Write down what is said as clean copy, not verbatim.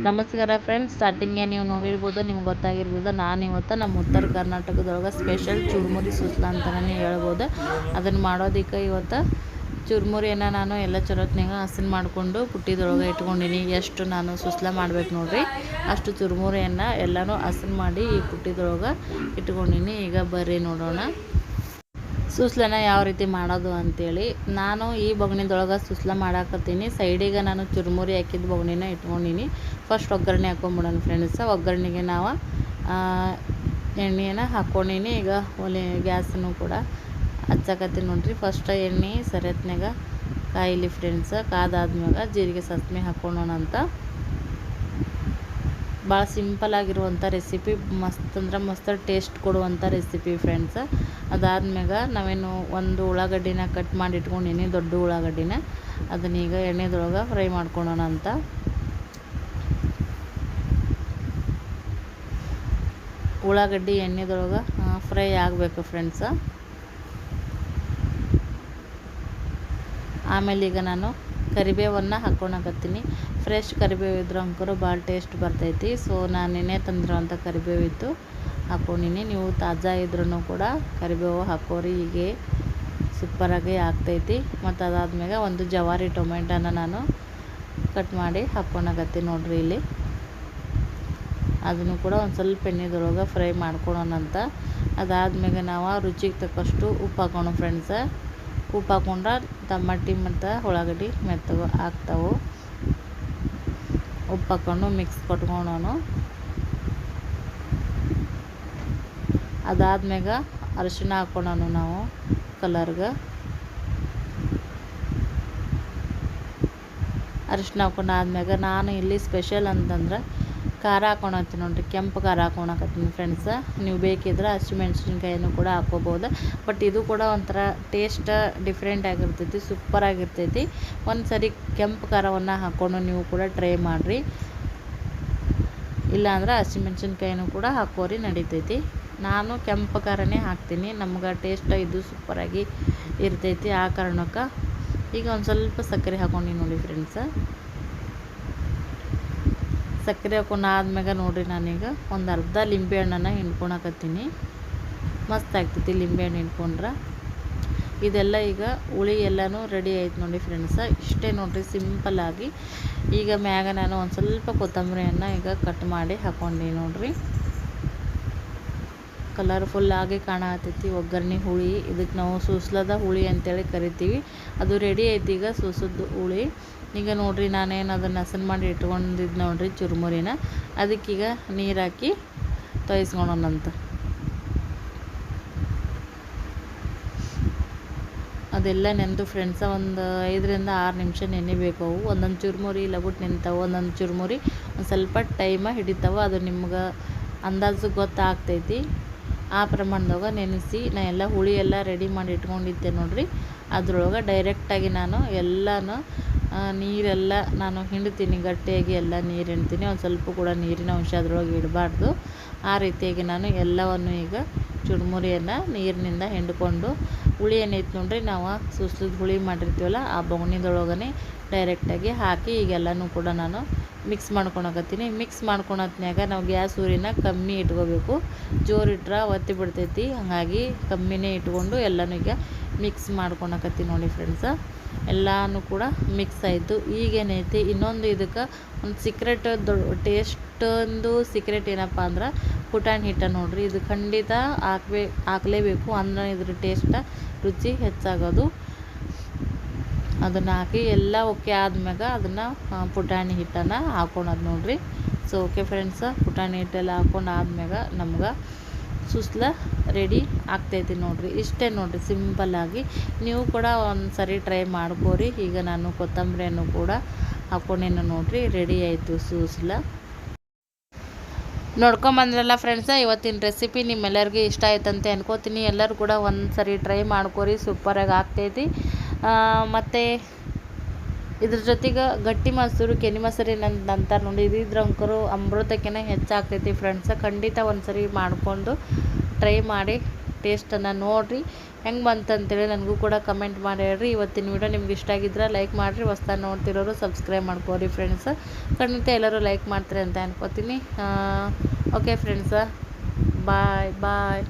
ನಮಸ್ಕಾರ ಫ್ರೆಂಡ್ಸ್, ಸ್ಟಾರ್ಟಿಂಗ್ಗೆ ನೀವು ನೋಡಿರ್ಬೋದು, ನಿಮ್ಗೆ ಗೊತ್ತಾಗಿರ್ಬೋದು. ನಾನು ಇವತ್ತು ನಮ್ಮ ಉತ್ತರ ಕರ್ನಾಟಕದೊಳಗೆ ಸ್ಪೆಷಲ್ ಚುರುಮುರಿ ಸೂಸ್ಲ ಅಂತಲೇ ಹೇಳ್ಬೋದು. ಅದನ್ನು ಮಾಡೋದಕ್ಕೆ ಇವತ್ತು ಚುರುಮುರಿಯನ್ನು ನಾನು ಎಲ್ಲ ಚೊಲೋತ್ನಾಗ ಹಸನ್ ಮಾಡಿಕೊಂಡು ಪುಟ್ಟಿದೊಳಗೆ ಇಟ್ಕೊಂಡಿನಿ. ಎಷ್ಟು ನಾನು ಸೂಸ್ಲ ಮಾಡ್ಬೇಕು ನೋಡ್ರಿ, ಅಷ್ಟು ಚುರುಮುರಿಯನ್ನು ಎಲ್ಲನೂ ಹಸನ್ ಮಾಡಿ ಈ ಪುಟ್ಟಿದೊಳಗೆ ಇಟ್ಕೊಂಡಿನಿ. ಈಗ ಬರ್ರಿ ನೋಡೋಣ ಸೂಸ್ಲನ ಯಾವ ರೀತಿ ಮಾಡೋದು ಅಂತೇಳಿ. ನಾನು ಈ ಬೊಗಣಿದೊಳಗೆ ಸೂಸ್ಲ ಮಾಡಾಕತ್ತೀನಿ. ಸೈಡಿಗೆ ನಾನು ಚುರುಮುರಿ ಹಾಕಿದ ಬೊಗಣಿನ ಇಟ್ಕೊಂಡಿನಿ. ಫಸ್ಟ್ ಒಗ್ಗರಣೆ ಹಾಕ್ಕೊಂಬಿಡೋಣ ಫ್ರೆಂಡ್ಸ. ಒಗ್ಗರಣೆಗೆ ನಾವು ಎಣ್ಣೆಯನ್ನು ಹಾಕ್ಕೊಂಡಿನಿ. ಈಗ ಒಲೆ ಗ್ಯಾಸನ್ನು ಕೂಡ ಹಚ್ಚಕತ್ತೀನಿ ನೋಡ್ರಿ. ಫಸ್ಟ್ ಎಣ್ಣೆ ಸರಿಯತ್ನಾಗ ಕಾಯಿಲಿ ಫ್ರೆಂಡ್ಸ. ಕಾದಾದ್ಮ್ಯಾಗ ಜೀರಿಗೆ ಸಾಸ್ಮೆ ಹಾಕ್ಕೊಳ್ಳೋಣ ಅಂತ. ಭಾಳ ಸಿಂಪಲ್ ಆಗಿರುವಂಥ ರೆಸಿಪಿ, ಮಸ್ತ್ ಅಂದ್ರೆ ಮಸ್ತ್ ಟೇಸ್ಟ್ ಕೊಡುವಂಥ ರೆಸಿಪಿ ಫ್ರೆಂಡ್ಸ. ಅದಾದ್ಮ್ಯಾಗ ನಾವೇನು ಒಂದು ಉಳ್ಳಾಗಡ್ಡಿನ ಕಟ್ ಮಾಡಿ ಇಟ್ಕೊಂಡಿನಿ, ದೊಡ್ಡ ಉಳ್ಳಾಗಡ್ಡಿನ. ಅದನ್ನೀಗ ಎಣ್ಣೆದೊಳಗೆ ಫ್ರೈ ಮಾಡ್ಕೊಳ್ಳೋಣ ಅಂತ. ಉಳ್ಳಾಗಡ್ಡಿ ಎಣ್ಣೆದೊಳಗೆ ಫ್ರೈ ಆಗಬೇಕು ಫ್ರೆಂಡ್ಸ. ಆಮೇಲೆ ಈಗ ನಾನು ಕರಿಬೇವನ್ನು ಹಾಕ್ಕೊಳಕತ್ತೀನಿ. ಫ್ರೆಶ್ ಕರಿಬೇವು ಇದ್ರೆ ಅಂಕರು ಭಾಳ ಟೇಸ್ಟ್ ಬರ್ತೈತಿ. ಸೊ ನಾನು ನೆನೆ ತಂದಿರೋಂಥ ಕರಿಬೇವು ಇತ್ತು ಹಾಕ್ಕೊಂಡಿನಿ. ನೀವು ತಾಜಾ ಇದ್ರೂ ಕೂಡ ಕರಿಬೇವು ಹಾಕೋರಿ, ಹೀಗೆ ಸೂಪರಾಗಿ ಆಗ್ತೈತಿ. ಮತ್ತು ಅದಾದ್ಮ್ಯಾಗ ಒಂದು ಜವಾರಿ ಟೊಮೆಟೊನ ನಾನು ಕಟ್ ಮಾಡಿ ಹಾಕ್ಕೊಳಕತ್ತೀನಿ ನೋಡ್ರಿ ಇಲ್ಲಿ. ಅದನ್ನು ಕೂಡ ಒಂದು ಸ್ವಲ್ಪ ಎಣ್ಣೆದೊಳಗೆ ಫ್ರೈ ಮಾಡ್ಕೊಳ್ಳೋಣ ಅಂತ. ಅದಾದ್ಮ್ಯಾಗ ನಾವು ರುಚಿಗೆ ತಕ್ಕಷ್ಟು ಉಪ್ಪು ಹಾಕೋಣ ಫ್ರೆಂಡ್ಸ. ಉಪ್ಪು ಹಾಕ್ಕೊಂಡ್ರೆ ಟಮಾಟಿ ಮತ್ತು ಉಳ್ಳಾಗಡ್ಡಿ ಮೆತ್ತಗೆ ಆಗ್ತಾವೆ. ಉಪ್ಪು ಹಾಕ್ಕೊಂಡು ಮಿಕ್ಸ್ ಕೊಟ್ಕೊಳ್ಳೋಣ. ಅದಾದ್ಮ್ಯಾಗ ಅರಿಶಿನ ಹಾಕ್ಕೊಳ್ಳೋಣ ನಾವು ಕಲರ್ಗೆ. ಅರಿಶಿನ ಹಾಕೊಂಡಾದ್ಮ್ಯಾಗ ನಾನು ಇಲ್ಲಿ ಸ್ಪೆಷಲ್ ಅಂತಂದ್ರೆ ಖಾರ ಹಾಕ್ಕೊಳತ್ತೀನಿ ನೋಡ್ರಿ. ಕೆಂಪು ಖಾರ ಹಾಕ್ಕೊಳಕತ್ತೀನಿ ಫ್ರೆಂಡ್ಸ. ನೀವು ಬೇಕಿದ್ರೆ ಹಸಿಮೆಣ್ಸಿನ್ಕಾಯಿನೂ ಕೂಡ ಹಾಕ್ಕೋಬೋದು. ಬಟ್ ಇದು ಕೂಡ ಒಂಥರ ಟೇಸ್ಟ್ ಡಿಫ್ರೆಂಟ್ ಆಗಿರ್ತೈತಿ, ಸೂಪರ್ ಆಗಿರ್ತೈತಿ. ಒಂದು ಸರಿ ಕೆಂಪು ಖಾರವನ್ನು ಹಾಕ್ಕೊಂಡು ನೀವು ಕೂಡ ಟ್ರೈ ಮಾಡಿರಿ. ಇಲ್ಲಾಂದ್ರೆ ಹಸಿಮೆಣ್ಸಿನ್ಕಾಯಿನೂ ಕೂಡ ಹಾಕೋರಿ, ನಡಿತೈತಿ. ನಾನು ಕೆಂಪು ಖಾರನೇ ಹಾಕ್ತೀನಿ, ನಮ್ಗೆ ಟೇಸ್ಟ್ ಇದು ಸೂಪರಾಗಿ ಇರ್ತೈತಿ. ಆ ಕಾರಣಕ್ಕೆ ಈಗ ಒಂದು ಸ್ವಲ್ಪ ಸಕ್ಕರೆ ಹಾಕ್ಕೊಂಡು ನೋಡಿ ಫ್ರೆಂಡ್ಸ. ಸಕ್ಕರೆ ಹಾಕೊಂಡಾದ್ಮ್ಯಾಗ ನೋಡಿರಿ, ನಾನೀಗ ಒಂದು ಅರ್ಧ ಲಿಂಬೆಹಣ್ಣನ್ನು ಹಿಂಡ್ಕೊಳಕತ್ತೀನಿ. ಮಸ್ತ್ ಆಗ್ತೈತಿ ಲಿಂಬೆಹಣ್ಣು ಹಿಂಡ್ಕೊಂಡ್ರೆ. ಇದೆಲ್ಲ ಈಗ ಹುಳಿ ಎಲ್ಲನೂ ರೆಡಿ ಆಯ್ತು ನೋಡಿ ಫ್ರೆಂಡ್ಸ. ಇಷ್ಟೇ ನೋಡಿರಿ, ಸಿಂಪಲ್ಲಾಗಿ. ಈಗ ಮ್ಯಾಗ ನಾನು ಒಂದು ಸ್ವಲ್ಪ ಕೊತ್ತಂಬರಿಯನ್ನು ಈಗ ಕಟ್ ಮಾಡಿ ಹಾಕ್ಕೊಂಡು ನೋಡಿರಿ. ಕಲರ್ಫುಲ್ಲಾಗಿ ಕಾಣತೈತಿ ಒಗ್ಗರಣೆ ಹುಳಿ. ಇದಕ್ಕೆ ನಾವು ಸೂಸ್ಲದ ಹುಳಿ ಅಂತೇಳಿ ಕರಿತೀವಿ. ಅದು ರೆಡಿ ಐತಿ ಈಗ ಸೂಸದ ಹುಳಿ. ಈಗ ನೋಡಿರಿ, ನಾನೇನು ಅದನ್ನು ಹಸನ್ ಮಾಡಿ ಇಟ್ಕೊಂಡಿದ್ದು ನೋಡಿರಿ ಚುರುಮುರಿನ. ಅದಕ್ಕೀಗ ನೀರು ಹಾಕಿ ತೊಯ್ಸ್ಕೊಳೋಣಂತ. ಅದೆಲ್ಲ ನೆಂದು ಫ್ರೆಂಡ್ಸ ಒಂದು 5 ರಿಂದ 6 ನಿಮಿಷ ನೆನಿಬೇಕು. ಅವು ಒಂದೊಂದು ಚುರುಮುರಿ ಲಗುಟ್ ನಿಂತಾವೆ, ಒಂದೊಂದು ಚುರುಮುರಿ ಒಂದು ಸ್ವಲ್ಪ ಟೈಮ ಹಿಡಿತಾವೆ. ಅದು ನಿಮ್ಗೆ ಅಂದಾಜು ಗೊತ್ತಾಗ್ತೈತಿ. ಆ ಪ್ರಮಾಣದಾಗ ನೆನೆಸಿ ನಾ ಎಲ್ಲ ಹುಳಿ ಎಲ್ಲ ರೆಡಿ ಮಾಡಿ ಇಟ್ಕೊಂಡಿದ್ದೆ ನೋಡಿರಿ. ಅದ್ರೊಳಗೆ ಡೈರೆಕ್ಟಾಗಿ ನಾನು ಎಲ್ಲನೂ ನೀರೆಲ್ಲ ನಾನು ಹಿಂಡ್ತೀನಿ, ಗಟ್ಟಿಯಾಗಿ ಎಲ್ಲ ನೀರು ಹಿಂಡ್ತೀನಿ. ಒಂದು ಸ್ವಲ್ಪ ಕೂಡ ನೀರಿನ ಅಂಶ ಅದ್ರೊಳಗೆ ಇಡಬಾರ್ದು. ಆ ರೀತಿಯಾಗಿ ನಾನು ಎಲ್ಲವನ್ನು ಈಗ ಚುರುಮುರಿಯನ್ನು ನೀರಿನಿಂದ ಹಿಂಡ್ಕೊಂಡು, ಹುಳಿ ಏನೈತೆ ನೋಡ್ರಿ, ನಾವು ಸೂಸ್ಲದ ಹುಳಿ ಮಾಡಿರ್ತೀವಲ್ಲ ಆ ಬೊಗಣಿದೊಳಗನೆ ಡೈರೆಕ್ಟಾಗಿ ಹಾಕಿ ಈಗೆಲ್ಲನೂ ಕೂಡ ನಾನು ಮಿಕ್ಸ್ ಮಾಡ್ಕೊಳಕತ್ತೀನಿ. ಮಿಕ್ಸ್ ಮಾಡ್ಕೊಳತ್ನ್ಯಾಗ ನಾವು ಗ್ಯಾಸ್ ಊರಿನ ಕಮ್ಮಿ ಇಟ್ಕೋಬೇಕು. ಜೋರಿಟ್ರೆ ಒತ್ತಿ ಬಿಡ್ತೈತಿ. ಹಾಗಾಗಿ ಕಮ್ಮಿನೇ ಇಟ್ಕೊಂಡು ಎಲ್ಲನೂ ಈಗ ಮಿಕ್ಸ್ ಮಾಡ್ಕೊಳಕತ್ತೀನಿ ನೋಡಿ ಫ್ರೆಂಡ್ಸ. ಎಲ್ಲನೂ ಕೂಡ ಮಿಕ್ಸ್ ಆಯಿತು. ಈಗೇನೈತಿ ಇನ್ನೊಂದು ಇದಕ್ಕೆ ಒಂದು ಸೀಕ್ರೆಟ್ ಟೇಸ್ಟೊಂದು ಸೀಕ್ರೆಟ್ ಏನಪ್ಪ ಅಂದ್ರೆ ಪುಟಾಣಿ ಹಿಟ್ಟು ನೋಡ್ರಿ. ಇದು ಖಂಡಿತ ಹಾಕಲೇಬೇಕು, ಅಂದ್ರೆ ಇದ್ರ ಟೇಸ್ಟ್ ರುಚಿ ಹೆಚ್ಚಾಗೋದು. ಅದನ್ನು ಹಾಕಿ ಎಲ್ಲ ಓಕೆ ಆದ್ಮ್ಯಾಗ ಅದನ್ನು ಪುಟಾಣಿ ಹಿಟ್ಟನ್ನು ಹಾಕ್ಕೊಳೋದು ನೋಡ್ರಿ. ಸೊ ಓಕೆ ಫ್ರೆಂಡ್ಸ, ಪುಟಾಣಿ ಹಿಟ್ಟೆಲ್ಲ ಹಾಕ್ಕೊಂಡು ಆದ್ಮ್ಯಾಗ ನಮ್ಗೆ ಸೂಸ್ಲ ರೆಡಿ ಆಗ್ತೈತಿ ನೋಡ್ರಿ. ಇಷ್ಟೇ ನೋಡ್ರಿ, ಸಿಂಪಲ್ಲಾಗಿ. ನೀವು ಕೂಡ ಒಂದು ಸರಿ ಟ್ರೈ ಮಾಡ್ಕೋರಿ. ಈಗ ನಾನು ಕೊತ್ತಂಬರಿಯನ್ನು ಕೂಡ ಹಾಕ್ಕೊಂಡೇನು ನೋಡ್ರಿ, ರೆಡಿ ಆಯಿತು ಸೂಸ್ಲ. ನೋಡ್ಕೊಂಬಂದ್ರಲ್ಲ ಫ್ರೆಂಡ್ಸ, ಇವತ್ತಿನ ರೆಸಿಪಿ ನಿಮ್ಮೆಲ್ಲರಿಗೂ ಇಷ್ಟ ಆಯ್ತಂತೆ ಅನ್ಕೋತೀನಿ. ಎಲ್ಲರೂ ಕೂಡ ಒಂದು ಸರಿ ಟ್ರೈ ಮಾಡ್ಕೋರಿ, ಸೂಪರಾಗಿ ಆಗ್ತೈತಿ. ಮತ್ತು ಇದ್ರ ಜೊತೆಗೆ ಗಟ್ಟಿ ಮೊಸರು, ಕೆನೆ ಮೊಸರು ನಂತರ ನೋಡಿ, ಇದ್ರ ಅಂಕರು ಅಮೃತಕ್ಕಿಂತ ಹೆಚ್ಚಾಗ್ತೈತಿ ಫ್ರೆಂಡ್ಸ. ಖಂಡಿತ ಒಂದು ಸರಿ ಮಾಡಿಕೊಂಡು ಟ್ರೈ ಮಾಡಿ ಟೇಸ್ಟನ್ನು ನೋಡಿರಿ ಹೆಂಗೆ ಬಂತಂತೇಳಿ ನನಗೂ ಕೂಡ ಕಮೆಂಟ್ ಮಾಡಿ ಹೇಳ್ರಿ. ಇವತ್ತಿನ ವಿಡಿಯೋ ನಿಮ್ಗೆ ಇಷ್ಟ ಆಗಿದ್ರೆ ಲೈಕ್ ಮಾಡಿರಿ, ಹೊಸ್ದಾಗಿ ನೋಡ್ತಿರೋರು ಸಬ್ಸ್ಕ್ರೈಬ್ ಮಾಡ್ಕೋರಿ ಫ್ರೆಂಡ್ಸ್. ಖಂಡಿತ ಎಲ್ಲರೂ ಲೈಕ್ ಮಾಡ್ತಾರೆ ಅಂತ ಅನ್ಕೋತೀನಿ. ಓಕೆ ಫ್ರೆಂಡ್ಸ, ಬಾಯ್ ಬಾಯ್.